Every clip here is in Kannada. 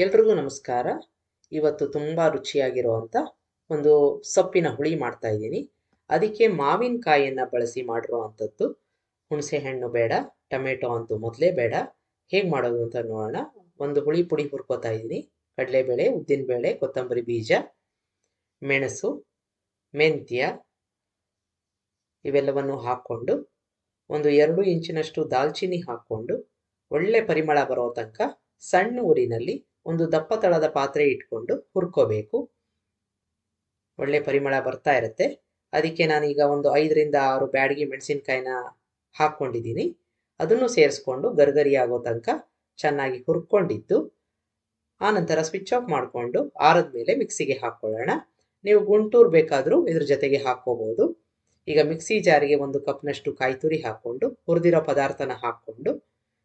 ಎಲ್ರಿಗೂ ನಮಸ್ಕಾರ. ಇವತ್ತು ತುಂಬ ರುಚಿಯಾಗಿರುವಂಥ ಒಂದು ಸೊಪ್ಪಿನ ಹುಳಿ ಮಾಡ್ತಾ ಇದ್ದೀನಿ. ಅದಕ್ಕೆ ಮಾವಿನಕಾಯಿಯನ್ನು ಬಳಸಿ ಮಾಡಿರುವಂಥದ್ದು. ಹುಣಸೆ ಹಣ್ಣು ಬೇಡ, ಟೊಮೆಟೊ ಅಂತೂ ಮೊದಲೇ ಬೇಡ. ಹೇಗೆ ಮಾಡೋದು ಅಂತ ನೋಡೋಣ. ಒಂದು ಹುಳಿ ಪುಡಿ ಹುರ್ಕೋತಾ ಇದ್ದೀನಿ. ಕಡಲೆಬೇಳೆ, ಉದ್ದಿನಬೇಳೆ, ಕೊತ್ತಂಬರಿ ಬೀಜ, ಮೆಣಸು, ಮೆಂತ್ಯ ಇವೆಲ್ಲವನ್ನು ಹಾಕ್ಕೊಂಡು ಒಂದು 2 ಇಂಚಿನಷ್ಟು ದಾಲ್ಚಿನ್ನಿ ಹಾಕ್ಕೊಂಡು ಒಳ್ಳೆ ಪರಿಮಳ ಬರೋ ತನಕ ಸಣ್ಣ ಊರಿನಲ್ಲಿ ಒಂದು ದಪ್ಪ ತಳದ ಪಾತ್ರೆ ಇಟ್ಕೊಂಡು ಹುರ್ಕೋಬೇಕು. ಒಳ್ಳೆ ಪರಿಮಳ ಬರ್ತಾ ಇರುತ್ತೆ. ಅದಕ್ಕೆ ನಾನೀಗ ಒಂದು 5ರಿಂದ 6 ಬ್ಯಾಡಗಿ ಮೆಣಸಿನ್ಕಾಯಿನ ಹಾಕ್ಕೊಂಡಿದ್ದೀನಿ. ಅದನ್ನು ಸೇರಿಸ್ಕೊಂಡು ಗರ್ಗರಿ ಆಗೋ ತನಕ ಚೆನ್ನಾಗಿ ಹುರ್ಕೊಂಡಿದ್ದು ಆನಂತರ ಸ್ವಿಚ್ ಆಫ್ ಮಾಡಿಕೊಂಡು ಆರದ ಮೇಲೆ ಮಿಕ್ಸಿಗೆ ಹಾಕ್ಕೊಳ್ಳೋಣ. ನೀವು ಗುಂಟೂರು ಬೇಕಾದರೂ ಇದ್ರ ಜೊತೆಗೆ ಹಾಕ್ಕೋಬೋದು. ಈಗ ಮಿಕ್ಸಿ ಜಾರಿಗೆ 1 ಕಪ್ನಷ್ಟು ಕಾಯಿ ತುರಿ ಹಾಕ್ಕೊಂಡು ಹುರಿದಿರೋ ಪದಾರ್ಥನ ಹಾಕ್ಕೊಂಡು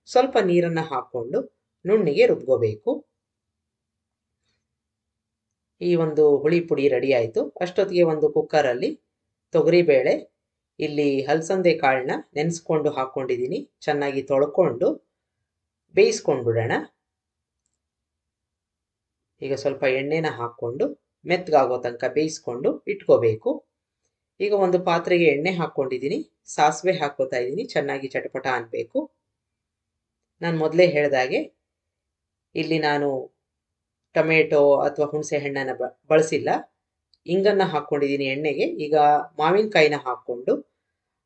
ಸ್ವಲ್ಪ ನೀರನ್ನು ಹಾಕ್ಕೊಂಡು ನುಣ್ಣಿಗೆ ರುಬ್ಕೋಬೇಕು. ಈ ಒಂದು ಹುಳಿ ಪುಡಿ ರೆಡಿ ಆಯಿತು. ಅಷ್ಟೊತ್ತಿಗೆ ಒಂದು ಕುಕ್ಕರಲ್ಲಿ ತೊಗರಿಬೇಳೆ, ಇಲ್ಲಿ ಹಲಸಂದೆ ಕಾಳನ್ನ ನೆನೆಸ್ಕೊಂಡು ಹಾಕ್ಕೊಂಡಿದ್ದೀನಿ. ಚೆನ್ನಾಗಿ ತೊಳ್ಕೊಂಡು ಬೇಯಿಸ್ಕೊಂಡ್ಬಿಡೋಣ. ಈಗ ಸ್ವಲ್ಪ ಎಣ್ಣೆನ ಹಾಕ್ಕೊಂಡು ಮೆತ್ತಗಾಗೋ ತನಕ ಬೇಯಿಸ್ಕೊಂಡು ಇಟ್ಕೋಬೇಕು. ಈಗ ಒಂದು ಪಾತ್ರೆಗೆ ಎಣ್ಣೆ ಹಾಕ್ಕೊಂಡಿದ್ದೀನಿ. ಸಾಸಿವೆ ಹಾಕ್ಕೋತಾ ಇದ್ದೀನಿ. ಚೆನ್ನಾಗಿ ಚಟಪಟ ಅನ್ನಬೇಕು. ನಾನು ಮೊದಲೇ ಹೇಳಿದಾಗೆ ಇಲ್ಲಿ ನಾನು ಟೊಮೆಟೊ ಅಥವಾ ಹುಣಸೆ ಹಣ್ಣನ್ನು ಬಳಸಿಲ್ಲ. ಇಂಗನ್ನು ಹಾಕ್ಕೊಂಡಿದ್ದೀನಿ ಎಣ್ಣೆಗೆ. ಈಗ ಮಾವಿನಕಾಯಿನ ಹಾಕ್ಕೊಂಡು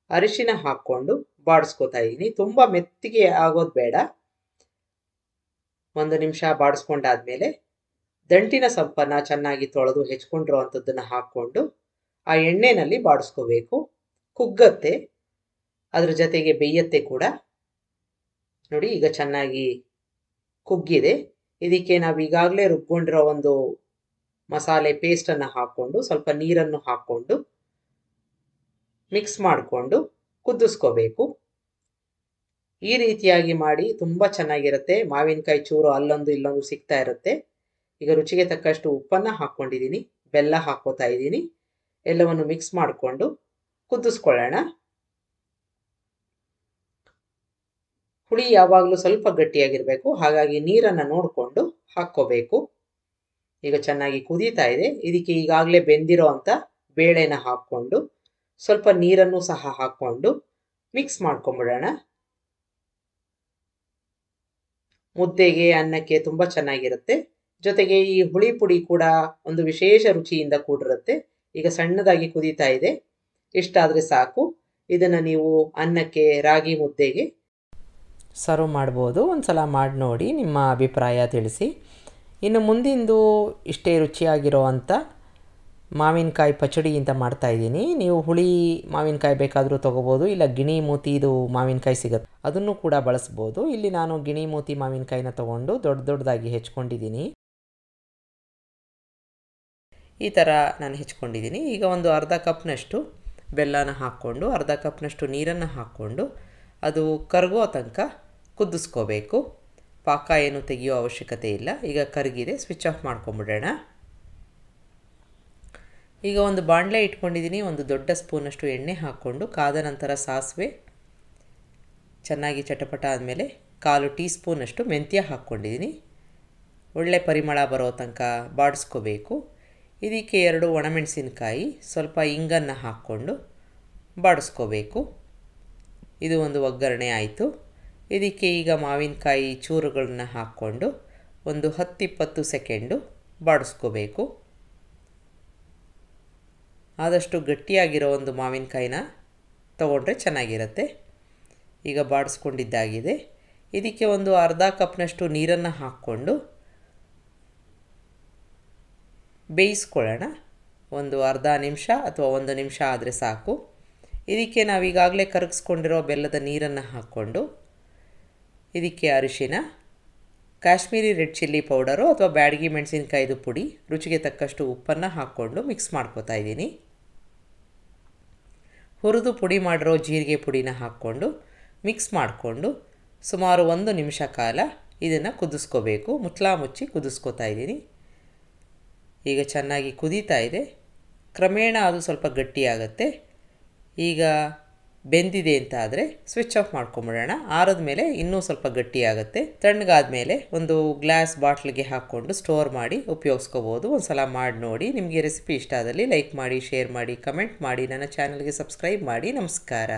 ಅರಿಶಿನ ಹಾಕ್ಕೊಂಡು ಬಾಡಿಸ್ಕೋತಾ ಇದ್ದೀನಿ. ತುಂಬ ಮೆತ್ತಿಗೆ ಆಗೋದು ಬೇಡ. 1 ನಿಮಿಷ ಬಾಡಿಸ್ಕೊಂಡಾದ್ಮೇಲೆ ದಂಟಿನ ಸೊಪ್ಪನ್ನು ಚೆನ್ನಾಗಿ ತೊಳೆದು ಹೆಚ್ಕೊಂಡಿರೋ ಅಂಥದ್ದನ್ನು ಹಾಕ್ಕೊಂಡು ಆ ಎಣ್ಣೆಯಲ್ಲಿ ಬಾಡಿಸ್ಕೋಬೇಕು. ಕುಗ್ಗತ್ತೆ, ಅದ್ರ ಜೊತೆಗೆ ಬೇಯತ್ತೆ ಕೂಡ. ನೋಡಿ, ಈಗ ಚೆನ್ನಾಗಿ ಕುಗ್ಗಿದೆ. ಇದಕ್ಕೆ ನಾವು ಈಗಾಗಲೇ ರುಬ್ಕೊಂಡಿರೋ ಒಂದು ಮಸಾಲೆ ಪೇಸ್ಟನ್ನು ಹಾಕ್ಕೊಂಡು ಸ್ವಲ್ಪ ನೀರನ್ನು ಹಾಕ್ಕೊಂಡು ಮಿಕ್ಸ್ ಮಾಡಿಕೊಂಡು ಕುದಿಸ್ಕೋಬೇಕು. ಈ ರೀತಿಯಾಗಿ ಮಾಡಿ ತುಂಬ ಚೆನ್ನಾಗಿರುತ್ತೆ. ಮಾವಿನಕಾಯಿ ಚೂರು ಅಲ್ಲೊಂದು ಇಲ್ಲೊಂದು ಸಿಗ್ತಾ ಇರುತ್ತೆ. ಈಗ ರುಚಿಗೆ ತಕ್ಕಷ್ಟು ಉಪ್ಪನ್ನು ಹಾಕ್ಕೊಂಡಿದ್ದೀನಿ, ಬೆಲ್ಲ ಹಾಕ್ಕೋತಾ ಇದ್ದೀನಿ. ಎಲ್ಲವನ್ನು ಮಿಕ್ಸ್ ಮಾಡಿಕೊಂಡು ಕುದಿಸ್ಕೊಳ್ಳೋಣ. ಹುಳಿ ಯಾವಾಗಲೂ ಸ್ವಲ್ಪ ಗಟ್ಟಿಯಾಗಿರಬೇಕು, ಹಾಗಾಗಿ ನೀರನ್ನು ನೋಡಿಕೊಂಡು ಹಾಕ್ಕೋಬೇಕು. ಈಗ ಚೆನ್ನಾಗಿ ಕುದೀತಾ ಇದೆ. ಇದಕ್ಕೆ ಈಗಾಗಲೇ ಬೆಂದಿರೋ ಅಂಥ ಬೇಳೆನ ಹಾಕ್ಕೊಂಡು ಸ್ವಲ್ಪ ನೀರನ್ನು ಸಹ ಹಾಕ್ಕೊಂಡು ಮಿಕ್ಸ್ ಮಾಡ್ಕೊಂಬಿಡೋಣ. ಮುದ್ದೆಗೆ, ಅನ್ನಕ್ಕೆ ತುಂಬ ಚೆನ್ನಾಗಿರುತ್ತೆ. ಜೊತೆಗೆ ಈ ಹುಳಿ ಪುಡಿ ಕೂಡ ಒಂದು ವಿಶೇಷ ರುಚಿಯಿಂದ ಕೂಡಿರುತ್ತೆ. ಈಗ ಸಣ್ಣದಾಗಿ ಕುದೀತಾ ಇದೆ. ಇಷ್ಟಾದರೆ ಸಾಕು. ಇದನ್ನು ನೀವು ಅನ್ನಕ್ಕೆ, ರಾಗಿ ಮುದ್ದೆಗೆ ಸರ್ವ್ ಮಾಡ್ಬೋದು. ಒಂದು ಸಲ ಮಾಡಿ ನೋಡಿ, ನಿಮ್ಮ ಅಭಿಪ್ರಾಯ ತಿಳಿಸಿ. ಇನ್ನು ಮುಂದಿಂದು ಇಷ್ಟೇ ರುಚಿಯಾಗಿರೋ ಅಂಥ ಮಾವಿನಕಾಯಿ ಪಚಡಿ ಅಂತ ಮಾಡ್ತಾಯಿದ್ದೀನಿ. ನೀವು ಹುಳಿ ಮಾವಿನಕಾಯಿ ಬೇಕಾದರೂ ತೊಗೋಬೋದು, ಇಲ್ಲ ಗಿಣಿ ಮೂತಿದು ಮಾವಿನಕಾಯಿ ಸಿಗುತ್ತೆ, ಅದನ್ನು ಕೂಡ ಬಳಸ್ಬೋದು. ಇಲ್ಲಿ ನಾನು ಗಿಣಿ ಮೂತಿ ಮಾವಿನಕಾಯಿನ ತೊಗೊಂಡು ದೊಡ್ಡದಾಗಿ ಹೆಚ್ಕೊಂಡಿದ್ದೀನಿ. ಈ ಥರ ನಾನು ಹೆಚ್ಕೊಂಡಿದ್ದೀನಿ. ಈಗ ಒಂದು ಅರ್ಧ ಕಪ್ನಷ್ಟು ಬೆಲ್ಲನ ಹಾಕ್ಕೊಂಡು ಅರ್ಧ ಕಪ್ನಷ್ಟು ನೀರನ್ನು ಹಾಕ್ಕೊಂಡು ಅದು ಕರಗೋ ತನಕ ಕುದಿಸ್ಕೋಬೇಕು. ಪಾಕ ಏನು ತೆಗೆಯೋ ಅವಶ್ಯಕತೆ ಇಲ್ಲ. ಈಗ ಕರಗಿದೆ, ಸ್ವಿಚ್ ಆಫ್ ಮಾಡ್ಕೊಂಬಿಡೋಣ. ಈಗ ಒಂದು ಬಾಣಲೆ ಇಟ್ಕೊಂಡಿದ್ದೀನಿ. ಒಂದು ದೊಡ್ಡ ಸ್ಪೂನಷ್ಟು ಎಣ್ಣೆ ಹಾಕ್ಕೊಂಡು ಕಾದ ನಂತರ ಸಾಸಿವೆ ಚೆನ್ನಾಗಿ ಚಟಪಟ ಆದಮೇಲೆ 1/4 ಟೀ ಸ್ಪೂನಷ್ಟು ಮೆಂತ್ಯ ಹಾಕ್ಕೊಂಡಿದ್ದೀನಿ. ಒಳ್ಳೆ ಪರಿಮಳ ಬರೋ ತನಕ ಬಾಡಿಸ್ಕೋಬೇಕು. ಇದಕ್ಕೆ 2 ಒಣಮೆಣಸಿನಕಾಯಿ, ಸ್ವಲ್ಪ ಇಂಗನ್ನು ಹಾಕ್ಕೊಂಡು ಬಾಡಿಸ್ಕೋಬೇಕು. ಇದು ಒಂದು ಒಗ್ಗರಣೆ ಆಯಿತು. ಇದಕ್ಕೆ ಈಗ ಮಾವಿನಕಾಯಿ ಚೂರುಗಳನ್ನ ಹಾಕ್ಕೊಂಡು ಒಂದು 10-20 ಸೆಕೆಂಡು ಬಾಡಿಸ್ಕೋಬೇಕು. ಆದಷ್ಟು ಗಟ್ಟಿಯಾಗಿರೋ ಒಂದು ಮಾವಿನಕಾಯಿನ ತೊಗೊಂಡ್ರೆ ಚೆನ್ನಾಗಿರುತ್ತೆ. ಈಗ ಬಾಡಿಸ್ಕೊಂಡಿದ್ದಾಗಿದೆ. ಇದಕ್ಕೆ ಒಂದು ಅರ್ಧ ಕಪ್ನಷ್ಟು ನೀರನ್ನು ಹಾಕ್ಕೊಂಡು ಬೇಯಿಸ್ಕೊಳ್ಳೋಣ. ಒಂದು ಅರ್ಧ ನಿಮಿಷ ಅಥವಾ 1 ನಿಮಿಷ ಆದರೆ ಸಾಕು. ಇದಕ್ಕೆ ನಾವೀಗಾಗಲೇ ಕರಗಿಸ್ಕೊಂಡಿರೋ ಬೆಲ್ಲದ ನೀರನ್ನು ಹಾಕ್ಕೊಂಡು ಇದಕ್ಕೆ ಅರಿಶಿನ, ಕಾಶ್ಮೀರಿ ರೆಡ್ ಚಿಲ್ಲಿ ಪೌಡರು ಅಥವಾ ಬ್ಯಾಡಗಿ ಮೆಣಸಿನ್ಕಾಯಿದು ಪುಡಿ, ರುಚಿಗೆ ತಕ್ಕಷ್ಟು ಉಪ್ಪನ್ನು ಹಾಕ್ಕೊಂಡು ಮಿಕ್ಸ್ ಮಾಡ್ಕೋತಾ ಇದ್ದೀನಿ. ಹುರಿದು ಪುಡಿ ಮಾಡಿರೋ ಜೀರಿಗೆ ಪುಡಿನ ಹಾಕ್ಕೊಂಡು ಮಿಕ್ಸ್ ಮಾಡಿಕೊಂಡು ಸುಮಾರು 1 ನಿಮಿಷ ಕಾಲ ಇದನ್ನು ಕುದಿಸ್ಕೋಬೇಕು. ಮುಚ್ಚಳ ಮುಚ್ಚಿ ಕುದಿಸ್ಕೋತಾ ಇದ್ದೀನಿ. ಈಗ ಚೆನ್ನಾಗಿ ಕುದೀತಾ ಇದೆ. ಕ್ರಮೇಣ ಅದು ಸ್ವಲ್ಪ ಗಟ್ಟಿಯಾಗುತ್ತೆ. ಈಗ ಬೆಂದಿದೆ ಅಂತ ಆದರೆ ಸ್ವಿಚ್ ಆಫ್ ಮಾಡ್ಕೊಂಬಿಡೋಣ. ಆರಿದ ಮೇಲೆ ಇನ್ನೂ ಸ್ವಲ್ಪ ಗಟ್ಟಿಯಾಗುತ್ತೆ. ತಣ್ಣಗಾದ ಮೇಲೆ ಒಂದು ಗ್ಲಾಸ್ ಬಾಟ್ಲಿಗೆ ಹಾಕ್ಕೊಂಡು ಸ್ಟೋರ್ ಮಾಡಿ ಉಪಯೋಗಿಸ್ಕೋಬೋದು. ಒಂದು ಸಲ ಮಾಡಿ ನೋಡಿ. ನಿಮಗೆ ರೆಸಿಪಿ ಇಷ್ಟ ಆದಲ್ಲಿ ಲೈಕ್ ಮಾಡಿ, ಶೇರ್ ಮಾಡಿ, ಕಮೆಂಟ್ ಮಾಡಿ, ನನ್ನ ಚಾನಲ್ಗೆ ಸಬ್ಸ್ಕ್ರೈಬ್ ಮಾಡಿ. ನಮಸ್ಕಾರ.